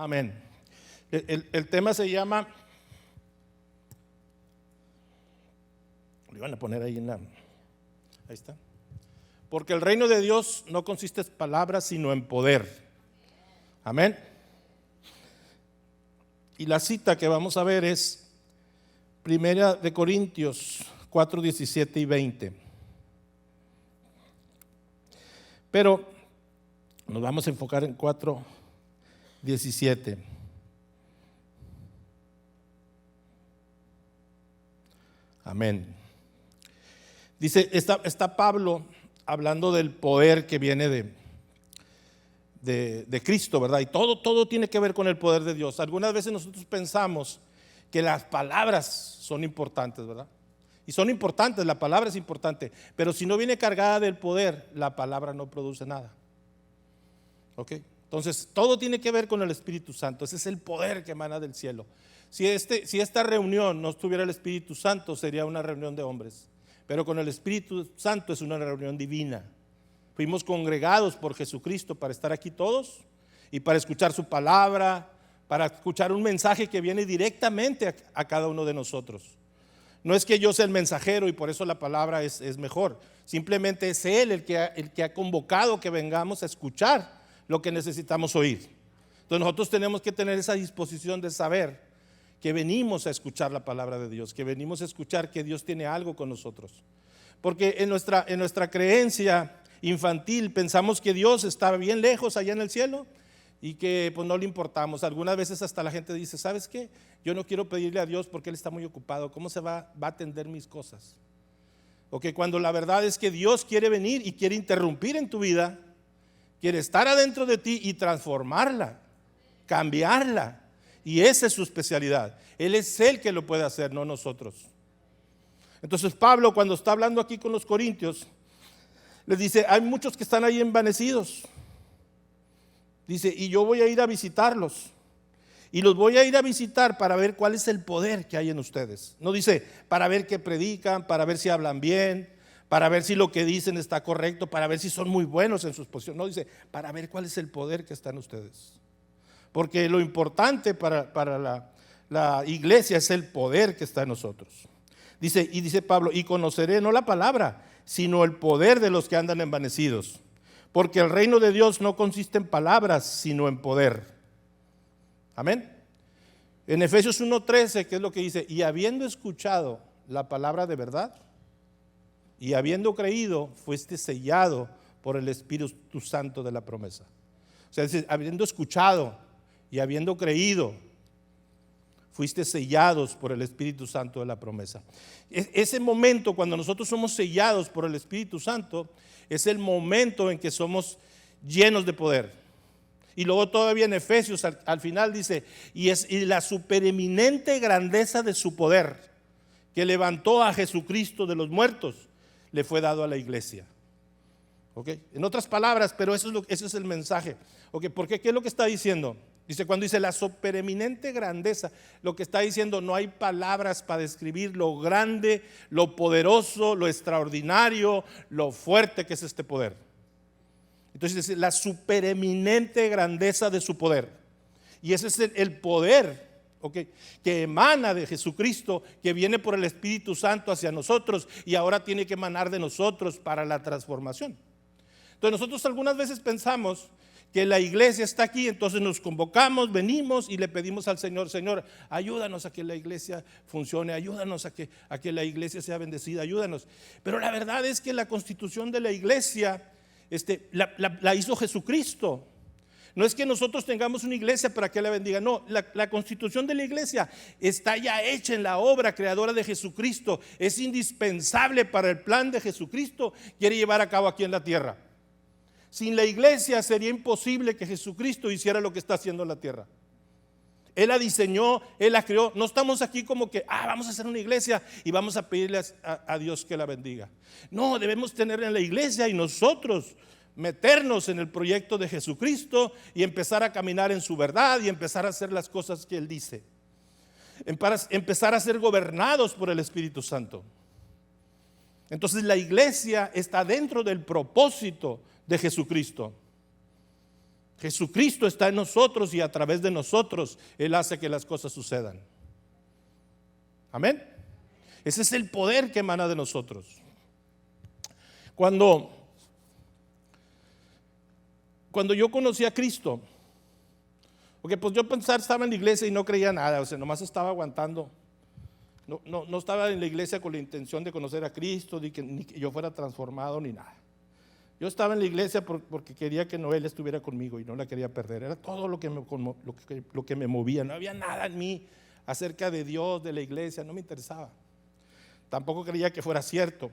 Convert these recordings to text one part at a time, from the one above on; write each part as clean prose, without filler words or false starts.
Amén. El tema se llama, lo iban a poner ahí ahí está. Porque el reino de Dios no consiste en palabras, sino en poder. Amén. Y la cita que vamos a ver es Primera de Corintios 4, 17 y 20. Pero nos vamos a enfocar en 4, 17. Amén. Dice, está Pablo hablando del poder que viene de Cristo, ¿verdad? Y todo tiene que ver con el poder de Dios. Algunas veces nosotros pensamos que las palabras son importantes, ¿verdad? Y son importantes, la palabra es importante, pero si no viene cargada del poder, la palabra no produce nada. ¿Ok? Entonces, todo tiene que ver con el Espíritu Santo. Ese es el poder que emana del cielo. Si esta reunión no estuviera el Espíritu Santo, sería una reunión de hombres. Pero con el Espíritu Santo es una reunión divina. Fuimos congregados por Jesucristo para estar aquí todos y para escuchar su palabra, para escuchar un mensaje que viene directamente a cada uno de nosotros. No es que yo sea el mensajero y por eso la palabra es mejor. Simplemente es Él el que ha convocado que vengamos a escuchar lo que necesitamos oír. Entonces nosotros tenemos que tener esa disposición de saber que venimos a escuchar la palabra de Dios, que venimos a escuchar que Dios tiene algo con nosotros. Porque en nuestra creencia infantil pensamos que Dios está bien lejos allá en el cielo y que pues no le importamos. Algunas veces hasta la gente dice, ¿sabes qué? Yo no quiero pedirle a Dios porque Él está muy ocupado. ¿Cómo se va a atender mis cosas? Ok, cuando la verdad es que Dios quiere venir y quiere interrumpir en tu vida, quiere estar adentro de ti y transformarla, cambiarla. Y esa es su especialidad. Él es el que lo puede hacer, no nosotros. Entonces Pablo, cuando está hablando aquí con los corintios, les dice, hay muchos que están ahí envanecidos. Dice, y yo voy a ir a visitarlos. Y los voy a ir a visitar para ver cuál es el poder que hay en ustedes. No dice, para ver qué predican, para ver si hablan bien, para ver si lo que dicen está correcto, para ver si son muy buenos en sus posiciones. No, dice, para ver cuál es el poder que está en ustedes. Porque lo importante para la iglesia es el poder que está en nosotros. Dice Pablo, y conoceré no la palabra, sino el poder de los que andan envanecidos. Porque el reino de Dios no consiste en palabras, sino en poder. Amén. En Efesios 1:13, ¿qué es lo que dice? Y habiendo escuchado la palabra de verdad, y habiendo creído, fuiste sellado por el Espíritu Santo de la promesa. O sea, dice, habiendo escuchado y habiendo creído, fuiste sellados por el Espíritu Santo de la promesa. Ese momento cuando nosotros somos sellados por el Espíritu Santo es el momento en que somos llenos de poder. Y luego todavía en Efesios al final dice, y la supereminente grandeza de su poder que levantó a Jesucristo de los muertos le fue dado a la iglesia. ¿Okay? En otras palabras, pero ese es el mensaje. ¿Okay? ¿Por qué? ¿Qué es lo que está diciendo? Dice, cuando dice la supereminente grandeza, lo que está diciendo, no hay palabras para describir lo grande, lo poderoso, lo extraordinario, lo fuerte que es este poder. Entonces dice, la supereminente grandeza de su poder. Y ese es el poder, ¿okay?, que emana de Jesucristo, que viene por el Espíritu Santo hacia nosotros y ahora tiene que emanar de nosotros para la transformación. Entonces nosotros algunas veces pensamos que la iglesia está aquí, entonces nos convocamos, venimos y le pedimos al Señor, Señor, ayúdanos a que la iglesia funcione, ayúdanos a que la iglesia sea bendecida, ayúdanos. Pero la verdad es que la constitución de la iglesia la hizo Jesucristo. No es que nosotros tengamos una iglesia para que la bendiga, no, la constitución de la iglesia está ya hecha en la obra creadora de Jesucristo, es indispensable para el plan de Jesucristo, quiere llevar a cabo aquí en la tierra. Sin la iglesia sería imposible que Jesucristo hiciera lo que está haciendo en la tierra. Él la diseñó, Él la creó. No estamos aquí como que, vamos a hacer una iglesia y vamos a pedirle a Dios que la bendiga. No, debemos tener en la iglesia y nosotros meternos en el proyecto de Jesucristo y empezar a caminar en su verdad y empezar a hacer las cosas que Él dice. Empezar a ser gobernados por el Espíritu Santo. Entonces la iglesia está dentro del propósito de Jesucristo. Jesucristo está en nosotros y a través de nosotros Él hace que las cosas sucedan. Amén. Ese es el poder que emana de nosotros. Cuando yo conocí a Cristo, porque pues yo pensaba, estaba en la iglesia y no creía nada, o sea, nomás estaba aguantando. No estaba en la iglesia con la intención de conocer a Cristo, ni que yo fuera transformado, ni nada. Yo estaba en la iglesia porque quería que Noel estuviera conmigo y no la quería perder. Era todo lo que me movía. No había nada en mí acerca de Dios, de la iglesia, no me interesaba. Tampoco creía que fuera cierto.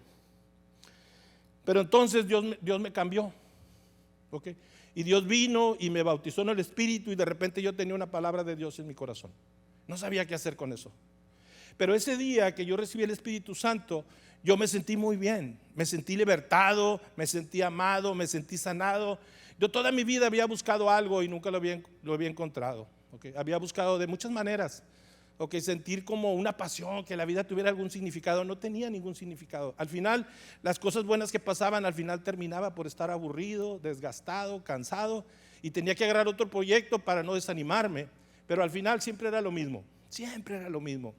Pero entonces Dios me cambió. ¿Okay? Y Dios vino y me bautizó en el Espíritu y de repente yo tenía una palabra de Dios en mi corazón. No sabía qué hacer con eso. Pero ese día que yo recibí el Espíritu Santo, yo me sentí muy bien, me sentí libertado, me sentí amado, me sentí sanado. Yo toda mi vida había buscado algo y nunca lo había encontrado. ¿Okay? Había buscado de muchas maneras, sentir como una pasión, que la vida tuviera algún significado. No tenía ningún significado. Al final, las cosas buenas que pasaban, al final terminaba por estar aburrido, desgastado, cansado, y tenía que agarrar otro proyecto para no desanimarme. Pero al final siempre era lo mismo, siempre era lo mismo.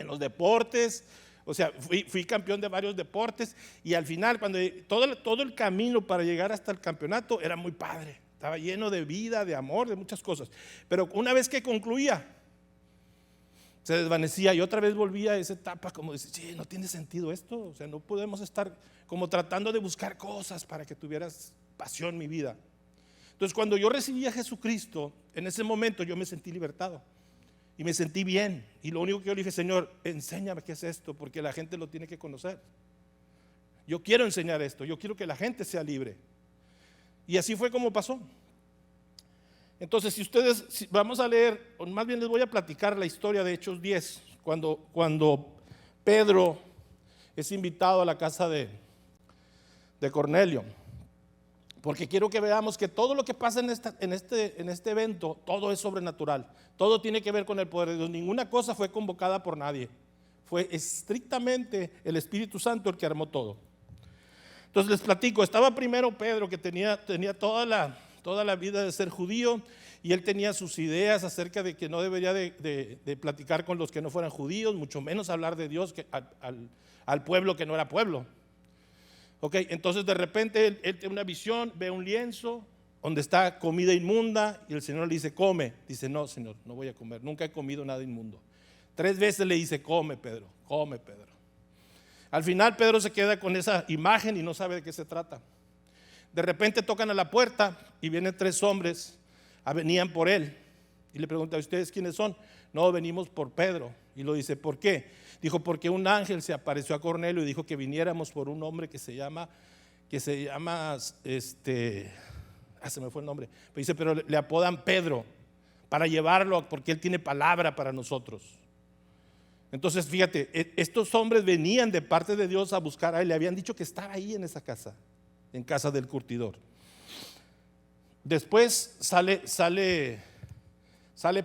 En los deportes, o sea, fui campeón de varios deportes y al final, cuando todo el camino para llegar hasta el campeonato era muy padre, estaba lleno de vida, de amor, de muchas cosas. Pero una vez que concluía, se desvanecía y otra vez volvía a esa etapa como decir, sí, no tiene sentido esto, o sea, no podemos estar como tratando de buscar cosas para que tuvieras pasión en mi vida. Entonces, cuando yo recibí a Jesucristo, en ese momento yo me sentí libertado. Y me sentí bien. Y lo único que yo le dije, Señor, enséñame qué es esto, porque la gente lo tiene que conocer. Yo quiero enseñar esto, yo quiero que la gente sea libre. Y así fue como pasó. Entonces, si vamos a leer, o más bien les voy a platicar la historia de Hechos 10, cuando Pedro es invitado a la casa de Cornelio. Porque quiero que veamos que todo lo que pasa en este evento, todo es sobrenatural. Todo tiene que ver con el poder de Dios. Ninguna cosa fue convocada por nadie. Fue estrictamente el Espíritu Santo el que armó todo. Entonces les platico, estaba primero Pedro, que tenía toda la vida de ser judío, y él tenía sus ideas acerca de que no debería de platicar con los que no fueran judíos, mucho menos hablar de Dios al pueblo que no era pueblo. Entonces de repente él tiene una visión, ve un lienzo donde está comida inmunda y el Señor le dice, come. Dice, no, Señor, no voy a comer, nunca he comido nada inmundo. 3 veces le dice, come Pedro, come Pedro. Al final Pedro se queda con esa imagen y no sabe de qué se trata. De repente tocan a la puerta y vienen 3 hombres, venían por él y le preguntan, ¿ustedes quiénes son? No, venimos por Pedro. Y lo dice, ¿por qué? Dijo, porque un ángel se apareció a Cornelio y dijo que viniéramos por un hombre que se llama, se me fue el nombre, pero dice, pero le apodan Pedro, para llevarlo, porque él tiene palabra para nosotros. Entonces fíjate, estos hombres venían de parte de Dios a buscar a él, le habían dicho que estaba ahí en esa casa, en casa del curtidor. Después sale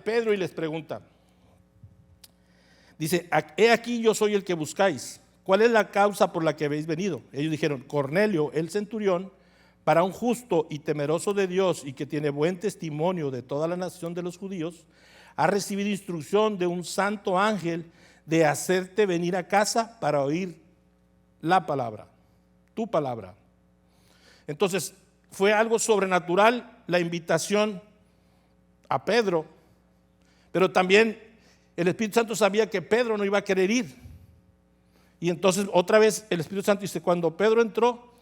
Pedro y les pregunta, dice, he aquí yo soy el que buscáis, ¿cuál es la causa por la que habéis venido? Ellos dijeron, Cornelio, el centurión, para un justo y temeroso de Dios y que tiene buen testimonio de toda la nación de los judíos, ha recibido instrucción de un santo ángel de hacerte venir a casa para oír la palabra, tu palabra. Entonces fue algo sobrenatural la invitación a Pedro, pero también el Espíritu Santo sabía que Pedro no iba a querer ir. Y entonces otra vez el Espíritu Santo dice, cuando Pedro entró,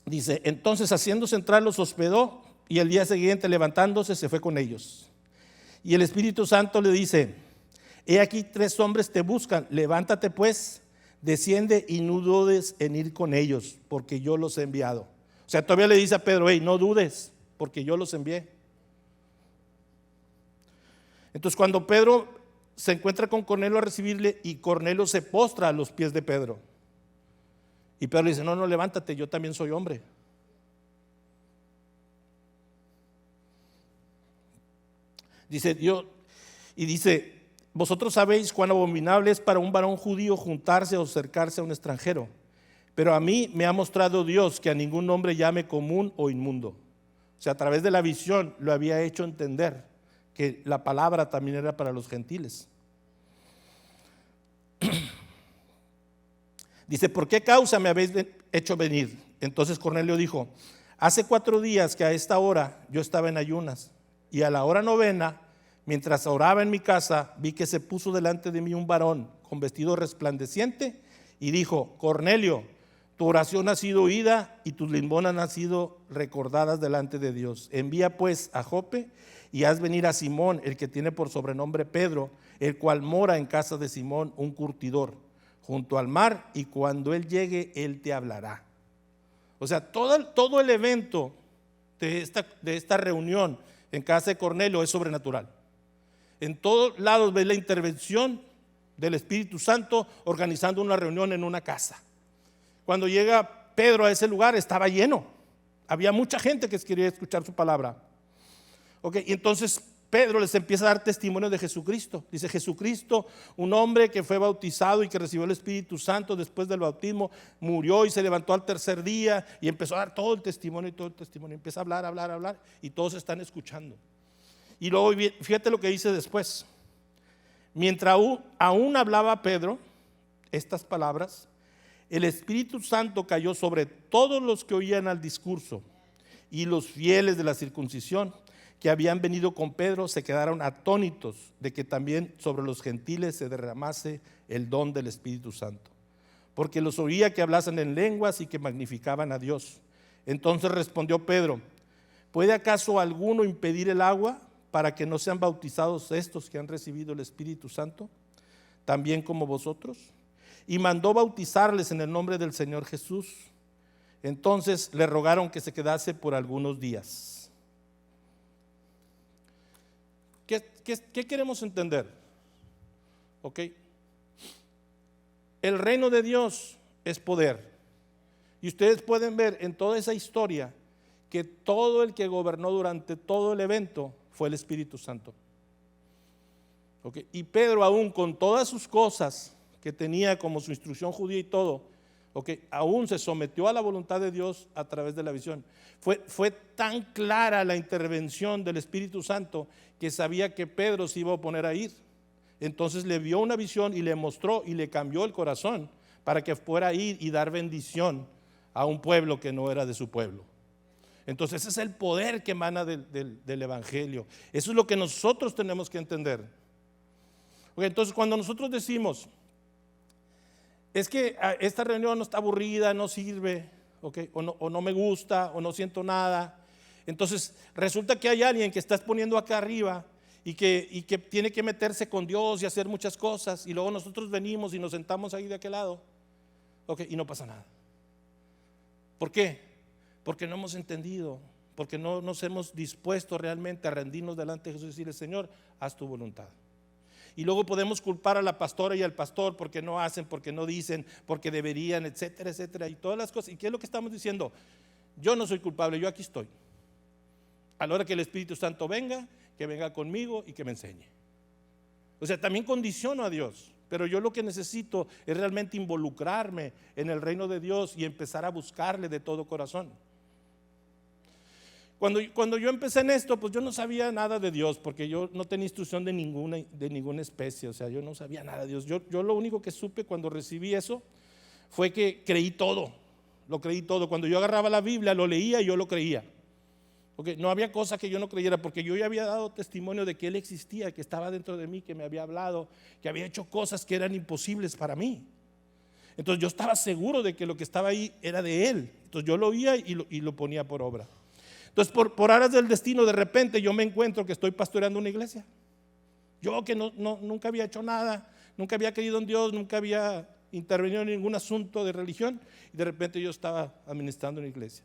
dice, entonces haciéndose entrar los hospedó y el día siguiente levantándose se fue con ellos. Y el Espíritu Santo le dice, he aquí 3 hombres te buscan, levántate pues, desciende y no dudes en ir con ellos, porque yo los he enviado. O sea, todavía le dice a Pedro, hey, no dudes, porque yo los envié. Entonces cuando Pedro se encuentra con Cornelio a recibirle y Cornelio se postra a los pies de Pedro. Y Pedro le dice, no, levántate, yo también soy hombre. Dice, vosotros sabéis cuán abominable es para un varón judío juntarse o acercarse a un extranjero. Pero a mí me ha mostrado Dios que a ningún hombre llame común o inmundo. O sea, a través de la visión lo había hecho entender que la palabra también era para los gentiles. Dice, ¿por qué causa me habéis hecho venir? Entonces Cornelio dijo, hace 4 días que a esta hora yo estaba en ayunas, y a la hora 9, mientras oraba en mi casa, vi que se puso delante de mí un varón con vestido resplandeciente y dijo, Cornelio, tu oración ha sido oída y tus limonas han sido recordadas delante de Dios. Envía pues a Jope y haz venir a Simón, el que tiene por sobrenombre Pedro, el cual mora en casa de Simón, un curtidor, junto al mar, y cuando él llegue, él te hablará. O sea, todo el evento de esta reunión en casa de Cornelio es sobrenatural. En todos lados ves la intervención del Espíritu Santo organizando una reunión en una casa. Cuando llega Pedro a ese lugar estaba lleno, había mucha gente que quería escuchar su palabra. Y entonces Pedro les empieza a dar testimonio de Jesucristo. Dice, Jesucristo, un hombre que fue bautizado y que recibió el Espíritu Santo después del bautismo, murió y se levantó al 3er día y empezó a dar todo el testimonio. Empieza a hablar y todos están escuchando. Y luego fíjate lo que dice después. Mientras aún hablaba Pedro estas palabras, el Espíritu Santo cayó sobre todos los que oían al discurso, y los fieles de la circuncisión que habían venido con Pedro se quedaron atónitos de que también sobre los gentiles se derramase el don del Espíritu Santo, porque los oía que hablasen en lenguas y que magnificaban a Dios. Entonces respondió Pedro, ¿puede acaso alguno impedir el agua para que no sean bautizados estos que han recibido el Espíritu Santo, también como vosotros? Y mandó bautizarles en el nombre del Señor Jesús. Entonces le rogaron que se quedase por algunos días. ¿Qué queremos entender? El reino de Dios es poder. Y ustedes pueden ver en toda esa historia que todo el que gobernó durante todo el evento fue el Espíritu Santo. Y Pedro, aún con todas sus cosas que tenía como su instrucción judía y todo, aún se sometió a la voluntad de Dios a través de la visión. Fue tan clara la intervención del Espíritu Santo que sabía que Pedro se iba a oponer a ir. Entonces le vio una visión y le mostró y le cambió el corazón para que fuera a ir y dar bendición a un pueblo que no era de su pueblo. Entonces ese es el poder que emana del Evangelio. Eso es lo que nosotros tenemos que entender. Entonces cuando nosotros decimos, es que esta reunión no está aburrida, no sirve, o no me gusta, o no siento nada, entonces resulta que hay alguien que estás poniendo acá arriba y que tiene que meterse con Dios y hacer muchas cosas, y luego nosotros venimos y nos sentamos ahí de aquel lado, y no pasa nada. ¿Por qué? Porque no hemos entendido, porque no nos hemos dispuesto realmente a rendirnos delante de Jesús y decirle, Señor, haz tu voluntad. Y luego podemos culpar a la pastora y al pastor porque no hacen, porque no dicen, porque deberían, etcétera, etcétera, y todas las cosas. ¿Y qué es lo que estamos diciendo? Yo no soy culpable, yo aquí estoy. A la hora que el Espíritu Santo venga, que venga conmigo y que me enseñe. O sea, también condiciono a Dios, pero yo lo que necesito es realmente involucrarme en el reino de Dios y empezar a buscarle de todo corazón. Cuando yo empecé en esto, pues yo no sabía nada de Dios, porque yo no tenía instrucción de ninguna especie, o sea, yo no sabía nada de Dios. Yo lo único que supe cuando recibí eso fue que creí todo, lo creí todo. Cuando yo agarraba la Biblia, lo leía y yo lo creía. No había cosa que yo no creyera, porque yo ya había dado testimonio de que Él existía, que estaba dentro de mí, que me había hablado, que había hecho cosas que eran imposibles para mí. Entonces yo estaba seguro de que lo que estaba ahí era de Él. Entonces yo lo oía y lo ponía por obra. Entonces por aras del destino, de repente yo me encuentro que estoy pastoreando una iglesia. Yo que nunca había hecho nada, nunca había creído en Dios, nunca había intervenido en ningún asunto de religión, y de repente yo estaba administrando una iglesia.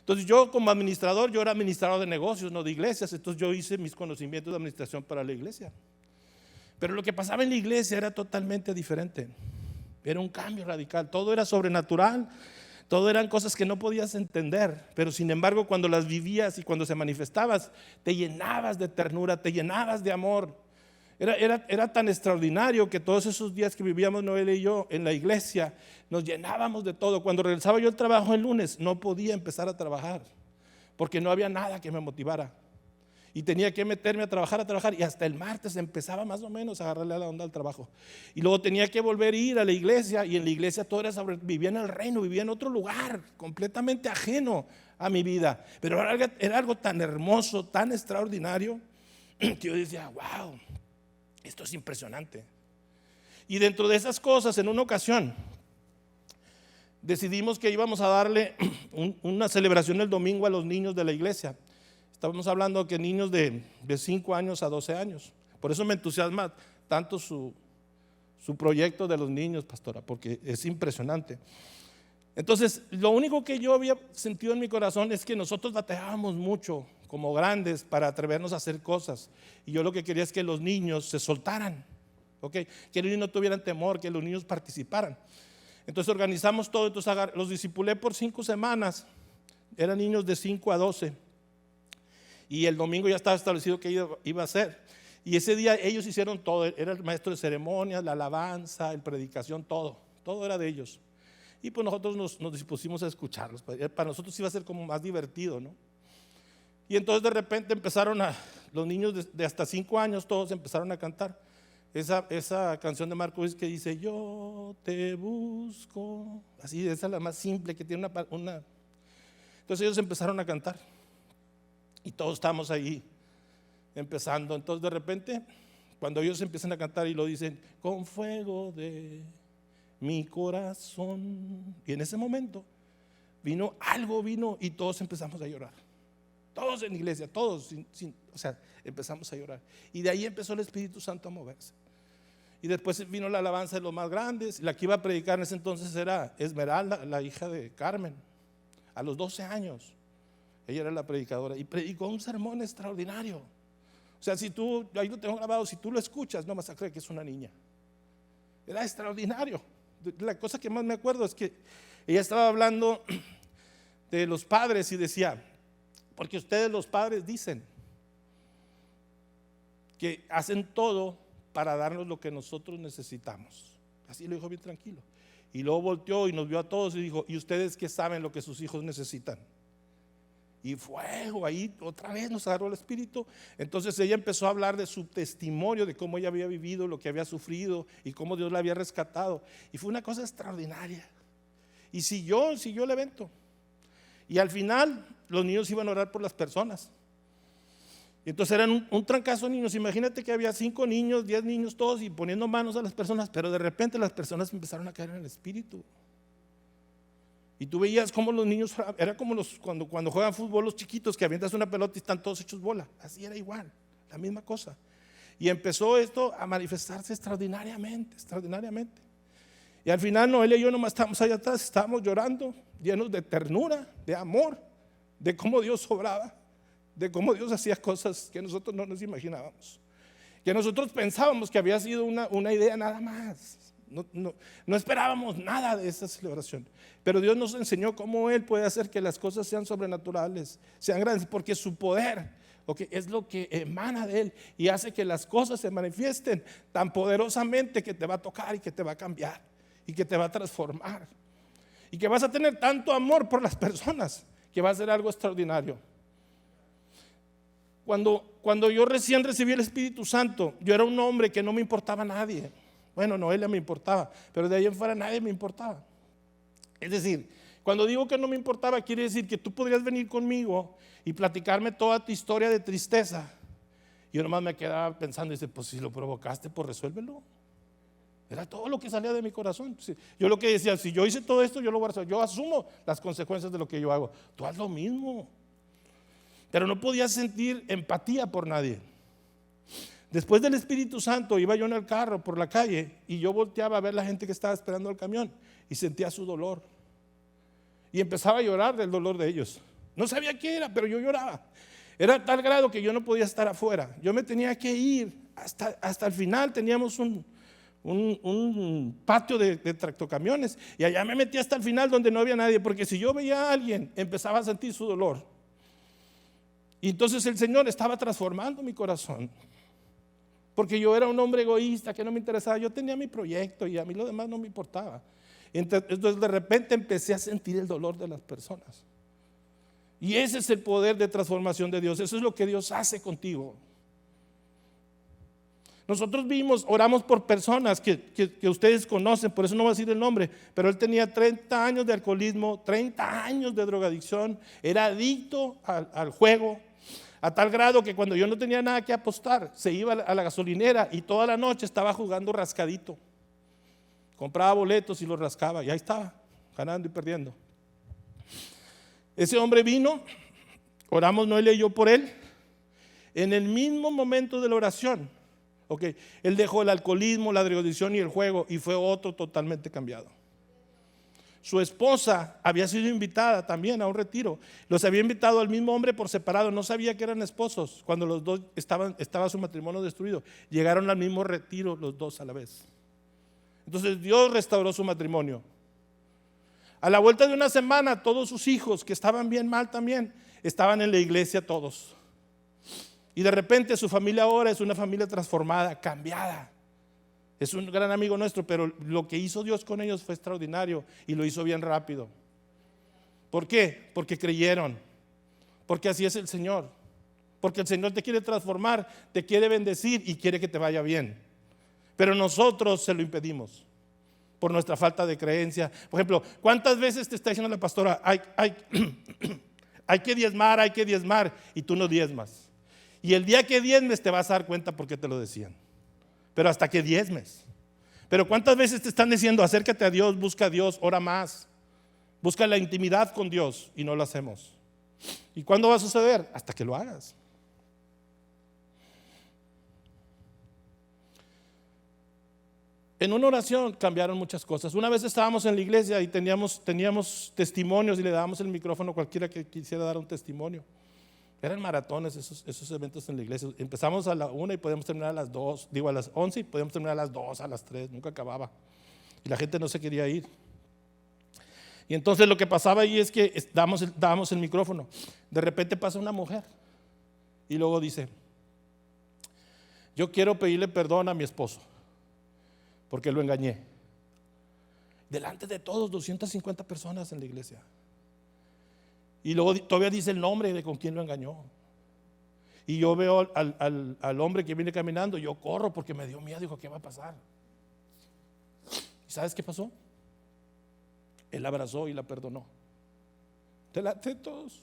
Entonces yo como administrador, yo era administrador de negocios, no de iglesias. Entonces yo hice mis conocimientos de administración para la iglesia. Pero lo que pasaba en la iglesia era totalmente diferente. Era un cambio radical, todo era sobrenatural. Todo eran cosas que no podías entender, pero sin embargo cuando las vivías y cuando se manifestabas, te llenabas de ternura, te llenabas de amor. Era tan extraordinario que todos esos días que vivíamos Noel y yo en la iglesia, nos llenábamos de todo. Cuando regresaba yo al trabajo el lunes, no podía empezar a trabajar, porque no había nada que me motivara. Y tenía que meterme a trabajar, y hasta el martes empezaba más o menos a agarrarle a la onda al trabajo. Y luego tenía que volver a ir a la iglesia, y en la iglesia todo era vivía en el reino, vivía en otro lugar, completamente ajeno a mi vida. Pero era algo tan hermoso, tan extraordinario, que yo decía, wow, esto es impresionante. Y dentro de esas cosas, en una ocasión, decidimos que íbamos a darle una celebración el domingo a los niños de la iglesia. Estábamos hablando que niños de 5 años a 12 años. Por eso me entusiasma tanto su proyecto de los niños, pastora, porque es impresionante. Entonces, lo único que yo había sentido en mi corazón es que nosotros batallábamos mucho como grandes para atrevernos a hacer cosas. Y yo lo que quería es que los niños se soltaran, ¿okay? Que los niños no tuvieran temor, que los niños participaran. Entonces organizamos todo, entonces los discipulé por 5 semanas. Eran niños de 5 a 12. Y el domingo ya estaba establecido que iba a ser. Y ese día ellos hicieron todo. Era el maestro de ceremonias, la alabanza, la predicación, todo era de ellos. Y pues nosotros nos dispusimos a escucharlos. Para nosotros iba a ser como más divertido, ¿no? Y entonces de repente los niños de hasta 5 años, todos empezaron a cantar esa canción de Marco Luis que dice, yo te busco. Así, esa es la más simple, que tiene una. Entonces ellos empezaron a cantar. Y todos estamos ahí empezando. Entonces de repente, cuando ellos empiezan a cantar y lo dicen, con fuego de mi corazón. Y en ese momento vino y todos empezamos a llorar. Todos en la iglesia, todos, empezamos a llorar. Y de ahí empezó el Espíritu Santo a moverse. Y después vino la alabanza de los más grandes. La que iba a predicar en ese entonces era Esmeralda, la hija de Carmen, a los 12 años. Ella era la predicadora y predicó un sermón extraordinario. O sea, ahí lo tengo grabado, si tú lo escuchas, no vas a creer que es una niña. Era extraordinario. La cosa que más me acuerdo es que ella estaba hablando de los padres y decía, porque ustedes los padres dicen que hacen todo para darnos lo que nosotros necesitamos. Así lo dijo bien tranquilo. Y luego volteó y nos vio a todos y dijo, ¿y ustedes qué saben lo que sus hijos necesitan? Y fuego, ahí otra vez nos agarró el espíritu. Entonces ella empezó a hablar de su testimonio, de cómo ella había vivido, lo que había sufrido y cómo Dios la había rescatado. Y fue una cosa extraordinaria. Y siguió el evento. Y al final los niños iban a orar por las personas. Y entonces eran un trancazo de niños. Imagínate que había 5 niños, 10 niños todos y poniendo manos a las personas, pero de repente las personas empezaron a caer en el espíritu. Y tú veías cómo los niños, era como cuando juegan fútbol los chiquitos, que avientas una pelota y están todos hechos bola. Así era igual, la misma cosa. Y empezó esto a manifestarse extraordinariamente. Y al final Noelia y yo nomás estábamos allá atrás, estábamos llorando, llenos de ternura, de amor, de cómo Dios obraba, de cómo Dios hacía cosas que nosotros no nos imaginábamos, que nosotros pensábamos que había sido una idea nada más. No esperábamos nada de esa celebración, pero Dios nos enseñó cómo Él puede hacer que las cosas sean sobrenaturales, sean grandes, porque su poder es lo que emana de Él y hace que las cosas se manifiesten tan poderosamente que te va a tocar y que te va a cambiar y que te va a transformar y que vas a tener tanto amor por las personas que va a ser algo extraordinario. Cuando yo recién recibí el Espíritu Santo, yo era un hombre que no me importaba a nadie. Bueno, Noelia me importaba, pero de ahí en fuera nadie me importaba. Es decir, cuando digo que no me importaba, quiere decir que tú podrías venir conmigo y platicarme toda tu historia de tristeza. Y yo nomás me quedaba pensando, dice, pues si lo provocaste, pues resuélvelo. Era todo lo que salía de mi corazón. Yo lo que decía, si yo hice todo esto, yo lo voy a hacer. Yo asumo las consecuencias de lo que yo hago. Tú haz lo mismo. Pero no podía sentir empatía por nadie. Después del Espíritu Santo iba yo en el carro por la calle y yo volteaba a ver la gente que estaba esperando el camión y sentía su dolor y empezaba a llorar del dolor de ellos. No sabía qué era, pero yo lloraba. Era tal grado que yo no podía estar afuera. Yo me tenía que ir hasta el final. Teníamos un patio de tractocamiones y allá me metí hasta el final donde no había nadie, porque si yo veía a alguien empezaba a sentir su dolor. Y entonces el Señor estaba transformando mi corazón. porque yo era un hombre egoísta que no me interesaba. Yo tenía mi proyecto y a mí lo demás no me importaba. Entonces de repente empecé a sentir el dolor de las personas. Y ese es el poder de transformación de Dios. Eso es lo que Dios hace contigo. Nosotros oramos por personas que ustedes conocen, por eso no voy a decir el nombre, pero él tenía 30 años de alcoholismo, 30 años de drogadicción, era adicto al juego, a tal grado que cuando yo no tenía nada que apostar, se iba a la gasolinera y toda la noche estaba jugando rascadito. Compraba boletos y los rascaba y ahí estaba, ganando y perdiendo. Ese hombre vino, oramos Noelia y yo por él. En el mismo momento de la oración, él dejó el alcoholismo, la drogadicción y el juego y fue otro totalmente cambiado. Su esposa había sido invitada también a un retiro. Los había invitado al mismo hombre por separado. No sabía que eran esposos. Cuando los dos estaba su matrimonio destruido, llegaron al mismo retiro los dos a la vez. Entonces Dios restauró su matrimonio. A la vuelta de una semana, todos sus hijos, que estaban bien mal también, estaban en la iglesia todos. Y de repente su familia ahora es una familia transformada, cambiada. Es un gran amigo nuestro, pero lo que hizo Dios con ellos fue extraordinario y lo hizo bien rápido. ¿Por qué? Porque creyeron. Porque así es el Señor. Porque el Señor te quiere transformar, te quiere bendecir y quiere que te vaya bien. Pero nosotros se lo impedimos por nuestra falta de creencia. Por ejemplo, ¿cuántas veces te está diciendo la pastora, hay que diezmar y tú no diezmas? Y el día que diezmes te vas a dar cuenta por qué te lo decían. Pero hasta que diezmes. Pero ¿cuántas veces te están diciendo, acércate a Dios, busca a Dios, ora más, busca la intimidad con Dios y no lo hacemos? ¿Y cuándo va a suceder? Hasta que lo hagas. En una oración cambiaron muchas cosas. Una vez estábamos en la iglesia y teníamos testimonios y le dábamos el micrófono a cualquiera que quisiera dar un testimonio. Eran maratones esos eventos en la iglesia. Empezamos a la 1 y podíamos terminar a las 2, a las 11 y podíamos terminar a las 2, a las 3, nunca acababa. Y la gente no se quería ir. Y entonces lo que pasaba ahí es que dábamos el micrófono. De repente pasa una mujer y luego dice, yo quiero pedirle perdón a mi esposo porque lo engañé. Delante de todos, 250 personas en la iglesia. Y luego todavía dice el nombre de con quién lo engañó. Y yo veo al hombre que viene caminando, yo corro porque me dio miedo, dijo, ¿qué va a pasar? ¿Y sabes qué pasó? Él la abrazó y la perdonó. Delante de todos.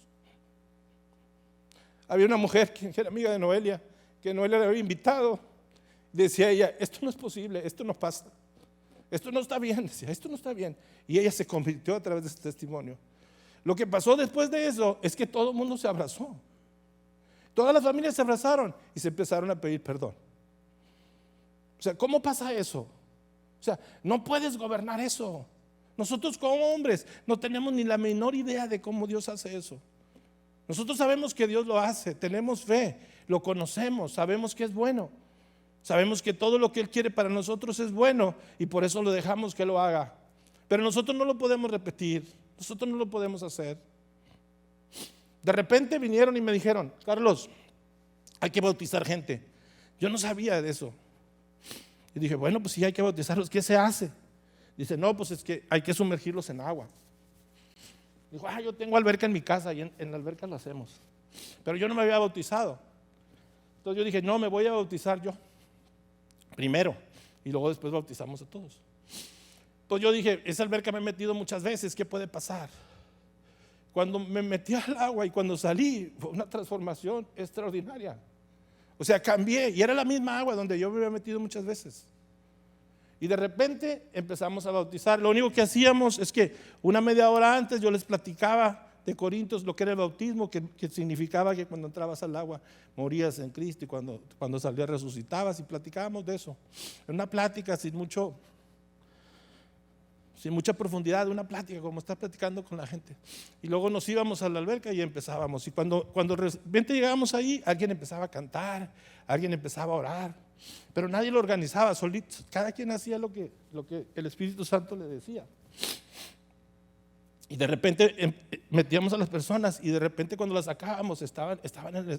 Había una mujer que era amiga de Noelia, que Noelia le había invitado. Decía ella, esto no es posible, esto no pasa. Esto no está bien, decía, esto no está bien. Y ella se convirtió a través de ese testimonio. Lo que pasó después de eso es que todo el mundo se abrazó. Todas las familias se abrazaron y se empezaron a pedir perdón. O sea, ¿cómo pasa eso? O sea, no puedes gobernar eso. Nosotros como hombres no tenemos ni la menor idea de cómo Dios hace eso. Nosotros sabemos que Dios lo hace, tenemos fe, lo conocemos, sabemos que es bueno. Sabemos que todo lo que Él quiere para nosotros es bueno y por eso lo dejamos que lo haga. Pero nosotros no lo podemos repetir, nosotros no lo podemos hacer. De repente vinieron y me dijeron, Carlos, hay que bautizar gente. Yo no sabía de eso. Y dije, bueno, pues sí hay que bautizarlos, ¿qué se hace? Dice, no, pues es que hay que sumergirlos en agua. Dijo, yo tengo alberca en mi casa y en la alberca lo hacemos. Pero yo no me había bautizado. Entonces yo dije, no, me voy a bautizar yo primero y luego después bautizamos a todos. Entonces yo dije, esa alberca me he metido muchas veces, ¿qué puede pasar? Cuando me metí al agua y cuando salí, fue una transformación extraordinaria. O sea, cambié y era la misma agua donde yo me había metido muchas veces. Y de repente empezamos a bautizar. Lo único que hacíamos es que una media hora antes yo les platicaba de Corintios lo que era el bautismo, que significaba que cuando entrabas al agua morías en Cristo y cuando salías resucitabas, y platicábamos de eso. En una plática sin mucha profundidad, una plática como está platicando con la gente. Y luego nos íbamos a la alberca y empezábamos. Y cuando de repente llegábamos ahí, alguien empezaba a cantar, alguien empezaba a orar, pero nadie lo organizaba, solito. Cada quien hacía lo que el Espíritu Santo le decía. Y de repente metíamos a las personas y de repente cuando las sacábamos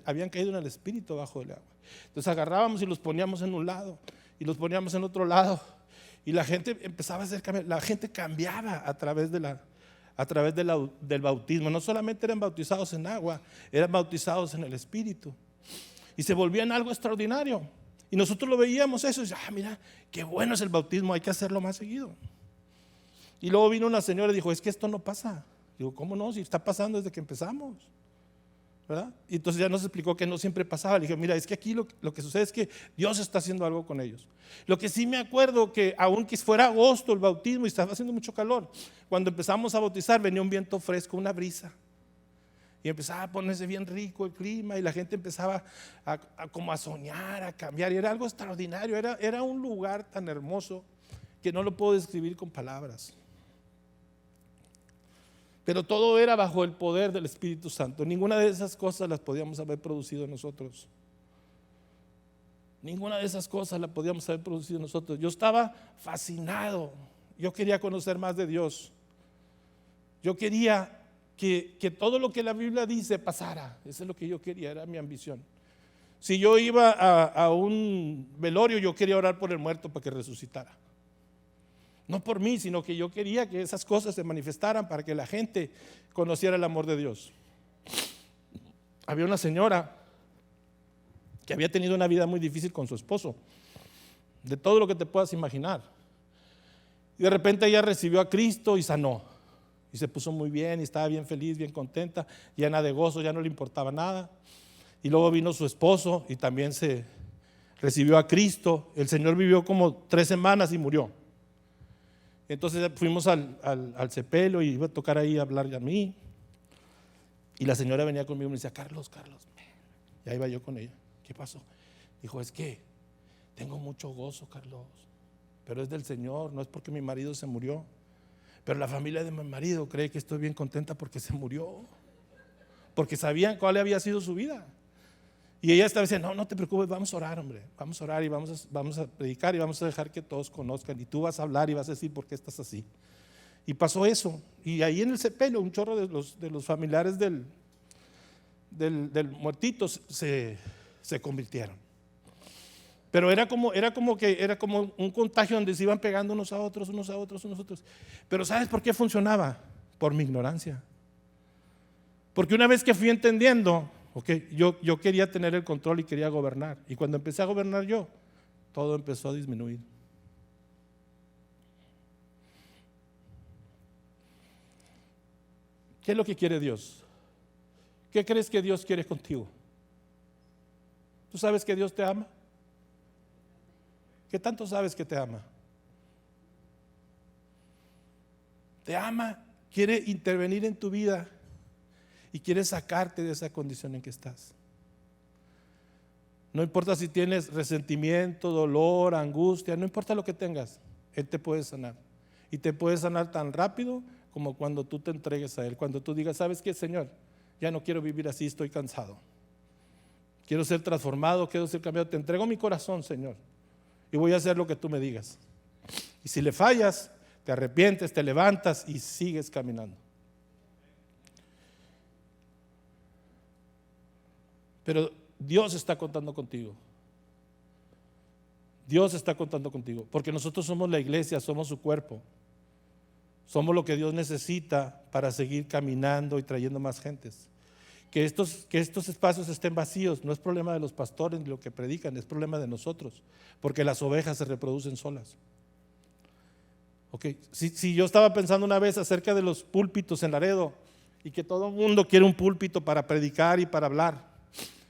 habían caído en el espíritu bajo el agua. Entonces agarrábamos y los poníamos en un lado y los poníamos en otro lado y la gente empezaba a hacer cambios. La gente cambiaba a través del bautismo. No solamente eran bautizados en agua, eran bautizados en el espíritu y se volvían algo extraordinario. Y nosotros lo veíamos eso y decíamos, mira, qué bueno es el bautismo, hay que hacerlo más seguido. Y luego vino una señora y dijo, es que esto no pasa. Digo, ¿cómo no? Si está pasando desde que empezamos, ¿verdad? Y entonces ya nos explicó que no siempre pasaba. Le dije, mira, es que aquí lo que sucede es que Dios está haciendo algo con ellos. Lo que sí me acuerdo que aunque fuera agosto el bautismo y estaba haciendo mucho calor, cuando empezamos a bautizar venía un viento fresco, una brisa. Y empezaba a ponerse bien rico el clima y la gente empezaba como a soñar, a cambiar. Y era algo extraordinario, era un lugar tan hermoso que no lo puedo describir con palabras. Pero todo era bajo el poder del Espíritu Santo. Ninguna de esas cosas las podíamos haber producido nosotros. Ninguna de esas cosas las podíamos haber producido nosotros. Yo estaba fascinado. Yo quería conocer más de Dios. Yo quería que todo lo que la Biblia dice pasara. Eso es lo que yo quería, era mi ambición. Si yo iba a un velorio, yo quería orar por el muerto para que resucitara. No por mí, sino que yo quería que esas cosas se manifestaran para que la gente conociera el amor de Dios. Había una señora que había tenido una vida muy difícil con su esposo, de todo lo que te puedas imaginar. Y de repente ella recibió a Cristo y sanó. Y se puso muy bien y estaba bien feliz, bien contenta, llena de gozo, ya no le importaba nada. Y luego vino su esposo y también se recibió a Cristo. El Señor vivió como 3 semanas y murió. Entonces fuimos al sepelio y iba a tocar ahí a hablar a mí. Y la señora venía conmigo y me decía, Carlos. Y ahí iba yo con ella. ¿Qué pasó? Dijo, es que tengo mucho gozo, Carlos, pero es del Señor, no es porque mi marido se murió. Pero la familia de mi marido cree que estoy bien contenta porque se murió, porque sabían cuál había sido su vida. Y ella estaba diciendo, no te preocupes, vamos a orar, hombre, vamos a orar y vamos a predicar y vamos a dejar que todos conozcan y tú vas a hablar y vas a decir por qué estás así. Y pasó eso, y ahí en el sepelio un chorro de los familiares del muertito se convirtieron. Pero era como un contagio donde se iban pegando unos a otros. Pero ¿sabes por qué funcionaba? Por mi ignorancia. Porque una vez que fui entendiendo, yo quería tener el control y quería gobernar. Y cuando empecé a gobernar yo, todo empezó a disminuir. ¿Qué es lo que quiere Dios? ¿Qué crees que Dios quiere contigo? ¿Tú sabes que Dios te ama? ¿Qué tanto sabes que te ama? Te ama, quiere intervenir en tu vida y quiere sacarte de esa condición en que estás. No importa si tienes resentimiento, dolor, angustia, no importa lo que tengas, Él te puede sanar. Y te puede sanar tan rápido como cuando tú te entregues a Él. Cuando tú digas, ¿sabes qué, Señor? Ya no quiero vivir así, estoy cansado. Quiero ser transformado, quiero ser cambiado. Te entrego mi corazón, Señor, y voy a hacer lo que tú me digas. Y si le fallas, te arrepientes, te levantas y sigues caminando. Pero Dios está contando contigo. Dios está contando contigo, porque nosotros somos la iglesia, somos su cuerpo. Somos lo que Dios necesita para seguir caminando y trayendo más gentes. Que estos espacios estén vacíos no es problema de los pastores ni lo que predican, es problema de nosotros, porque las ovejas se reproducen solas. Si yo estaba pensando una vez acerca de los púlpitos en Laredo y que todo el mundo quiere un púlpito para predicar y para hablar.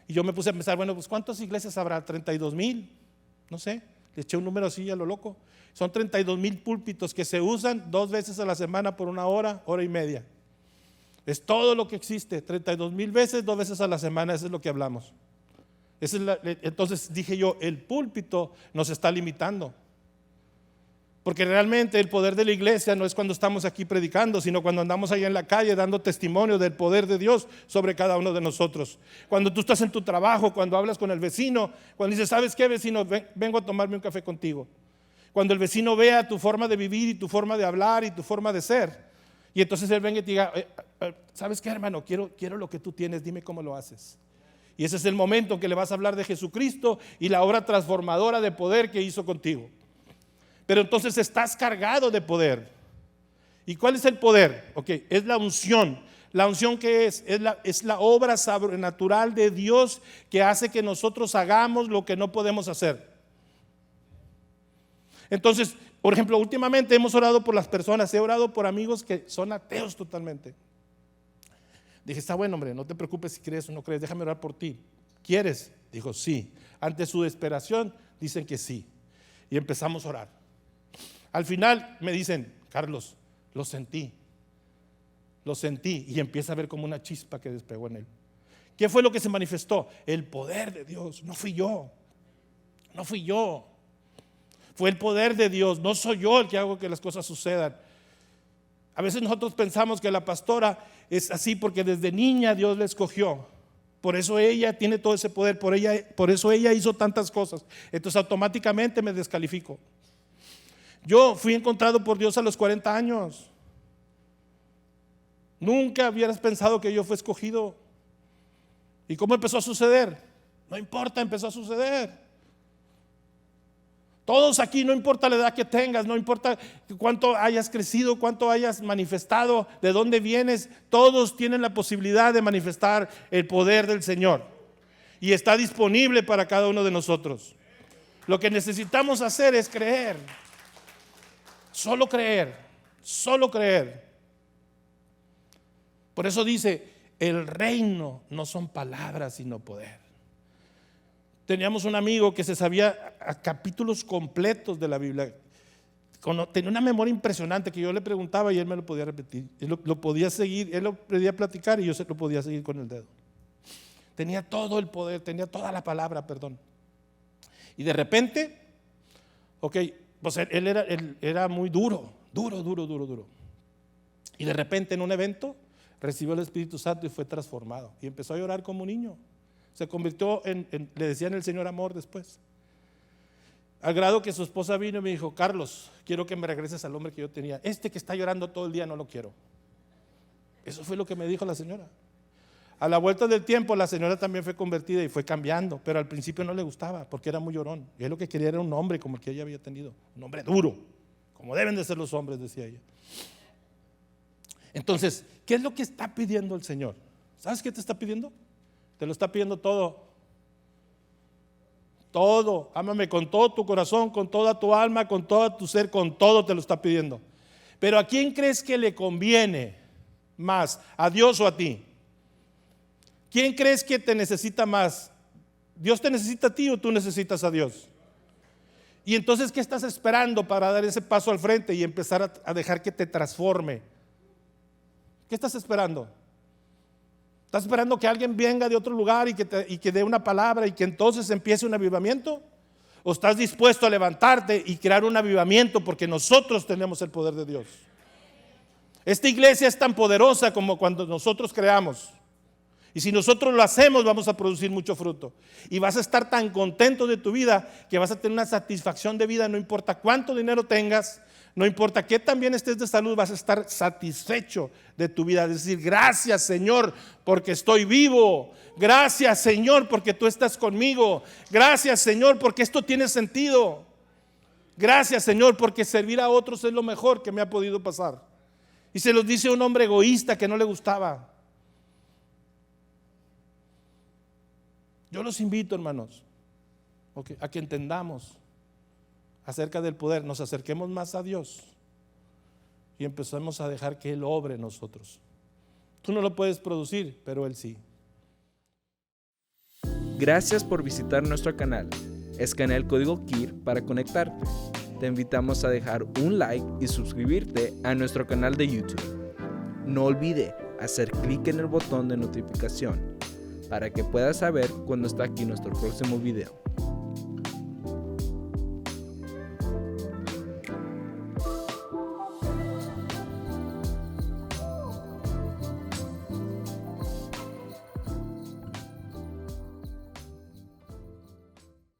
Y yo me puse a pensar, bueno, pues ¿cuántas iglesias habrá? 32,000, no sé, le eché un número así a lo loco. Son 32,000 púlpitos que se usan 2 veces a la semana por 1 hora, hora y media. Es todo lo que existe, 32,000 veces, 2 veces a la semana, eso es lo que hablamos. Entonces dije yo, el púlpito nos está limitando. Porque realmente el poder de la iglesia no es cuando estamos aquí predicando, sino cuando andamos ahí en la calle dando testimonio del poder de Dios sobre cada uno de nosotros. Cuando tú estás en tu trabajo, cuando hablas con el vecino, cuando dices, ¿sabes qué, vecino? Vengo a tomarme un café contigo. Cuando el vecino vea tu forma de vivir y tu forma de hablar y tu forma de ser, Y entonces Él venga y te diga, ¿sabes qué, hermano? Quiero lo que tú tienes, dime cómo lo haces. Y ese es el momento en que le vas a hablar de Jesucristo y la obra transformadora de poder que hizo contigo. Pero entonces estás cargado de poder. ¿Y cuál es el poder? Ok, es la unción. La unción que es la obra sobrenatural de Dios que hace que nosotros hagamos lo que no podemos hacer. Entonces, por ejemplo, últimamente hemos orado por las personas, he orado por amigos que son ateos totalmente. Dije, está bueno, hombre, no te preocupes si crees o no crees, déjame orar por ti. ¿Quieres? Dijo, sí. Ante su desesperación, dicen que sí. Y empezamos a orar. Al final me dicen, Carlos, lo sentí. Y empieza a ver como una chispa que despegó en él. ¿Qué fue lo que se manifestó? El poder de Dios. No fui yo. Fue el poder de Dios. No soy yo el que hago que las cosas sucedan. A veces nosotros pensamos que la pastora es así porque desde niña Dios la escogió. Por eso ella tiene todo ese poder. Por eso ella hizo tantas cosas. Entonces automáticamente me descalifico. Yo fui encontrado por Dios a los 40 años. Nunca hubieras pensado que yo fui escogido. ¿Y cómo empezó a suceder? No importa, empezó a suceder. Todos aquí, no importa la edad que tengas, no importa cuánto hayas crecido, cuánto hayas manifestado, de dónde vienes, todos tienen la posibilidad de manifestar el poder del Señor. Y está disponible para cada uno de nosotros. Lo que necesitamos hacer es creer. Solo creer. Por eso dice, el reino no son palabras sino poder. Teníamos un amigo que se sabía a capítulos completos de la Biblia. Tenía una memoria impresionante que yo le preguntaba y él me lo podía repetir. Él lo podía seguir, él lo podía platicar y yo se lo podía seguir con el dedo. Tenía todo el poder, tenía toda la palabra, perdón. Y de repente, pues él era muy duro. Y de repente en un evento recibió el Espíritu Santo y fue transformado. Y empezó a llorar como un niño. Se convirtió le decían el Señor amor después. Al grado que su esposa vino y me dijo, Carlos, quiero que me regreses al hombre que yo tenía. Este que está llorando todo el día no lo quiero. Eso fue lo que me dijo la señora. A la vuelta del tiempo la señora también fue convertida y fue cambiando, pero al principio no le gustaba porque era muy llorón. Y él lo que quería era un hombre como el que ella había tenido. Un hombre duro, como deben de ser los hombres, decía ella. Entonces, ¿qué es lo que está pidiendo el Señor? ¿Sabes qué te está pidiendo? Te lo está pidiendo todo. Todo. Ámame con todo tu corazón, con toda tu alma, con todo tu ser, con todo te lo está pidiendo. Pero ¿a quién crees que le conviene más? ¿A Dios o a ti? ¿Quién crees que te necesita más? ¿Dios te necesita a ti o tú necesitas a Dios? Y entonces, ¿qué estás esperando para dar ese paso al frente y empezar a dejar que te transforme? ¿Qué estás esperando? ¿Estás esperando que alguien venga de otro lugar y que dé una palabra y que entonces empiece un avivamiento? ¿O estás dispuesto a levantarte y crear un avivamiento porque nosotros tenemos el poder de Dios? Esta iglesia es tan poderosa como cuando nosotros creamos. Y si nosotros lo hacemos, vamos a producir mucho fruto. Y vas a estar tan contento de tu vida que vas a tener una satisfacción de vida, no importa cuánto dinero tengas. No importa qué tan bien estés de salud, vas a estar satisfecho de tu vida. Es decir, gracias Señor porque estoy vivo. Gracias Señor porque tú estás conmigo. Gracias Señor porque esto tiene sentido. Gracias Señor porque servir a otros es lo mejor que me ha podido pasar. Y se los dice un hombre egoísta que no le gustaba. Yo los invito, hermanos, a que entendamos acerca del poder, nos acerquemos más a Dios y empezamos a dejar que Él obre en nosotros. Tú no lo puedes producir, pero Él sí. Gracias por visitar nuestro canal. Escanea el código KIR para conectarte. Te invitamos a dejar un like y suscribirte a nuestro canal de YouTube. No olvide hacer clic en el botón de notificación para que puedas saber cuando está aquí nuestro próximo video.